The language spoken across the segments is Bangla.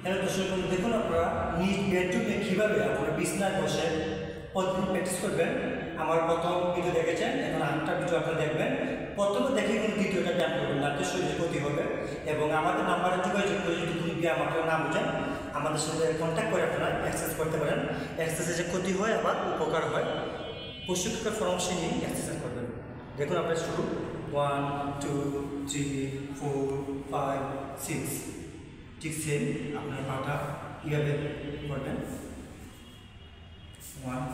হ্যালো দর্শক বন্ধু, দেখুন আপনারা নিজ বেডরুমে কীভাবে আপনারা বিছনায় বসে প্রতিদিন প্র্যাকটিস করবেন। আমার প্রথম ভিডিও দেখেছেন, এখন আরেকটা ভিডিও আপনারা দেখবেন। প্রথমে দেখে কিন্তু দ্বিতীয়টা ব্যায়াম করবেন না, তো শরীরের ক্ষতি হবে। এবং আমাদের নাম্বারে যোগাযোগ করে যদি কোনো ব্যায়াম আপনারা না বুঝেন, আমাদের সাথে কন্ট্যাক্ট করে আপনারা এক্সারসাইজ করতে পারেন। এক্সারসাইজে ক্ষতি হয় আবার উপকার হয়। প্রশিক্ষকের পরামর্শ নিয়ে এক্সারসাইজ করবেন। দেখুন আপনার শুরু 1 2 3 4 5 6। ঠিক সেম আপনার পাটা কীভাবে করবেন 1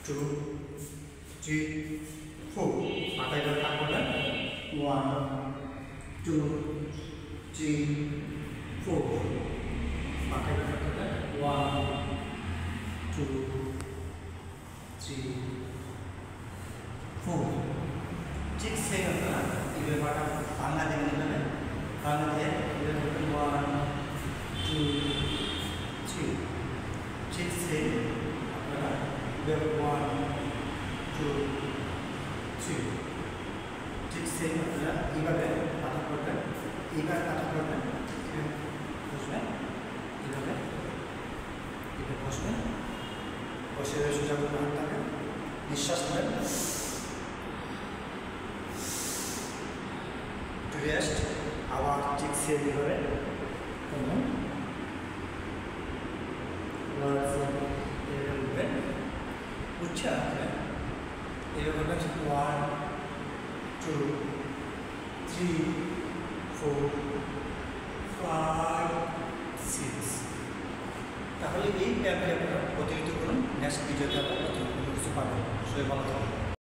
2 3 4 পাটা এবার ভাগ করবেন 1 2 3 4 পাটা এবার ভাগ করবেন 1 2 3 4। ঠিক সেম আপনারা এইভাবে পাটা ভাঙা দেবেন, এভাবে ভাঙা দিয়ে এভাবে 1 2 3। ঠিক সেম আপনারা এভাবে 1 2 3। ঠিক সেম আপনারা এইভাবে পাটা করবেন, এইভাবে পাটা করবেন, বসবেন এইভাবে, এভাবে বসবেন, বসে সোজা করে হাতটাকে নিঃশ্বাস নেবেন, রেস্ট, আবার ঠিক সেম এইভাবে উঠবেন, উঠছে এইভাবে 1 2 3 4 5 6। তাহলে এই ব্যায়ামটি আপনারা প্রতিনিয়ত করুন। নেক্সট ভিডিওতে আবার নতুন কিছু পাবেন। সবাই ভালো থাকুন।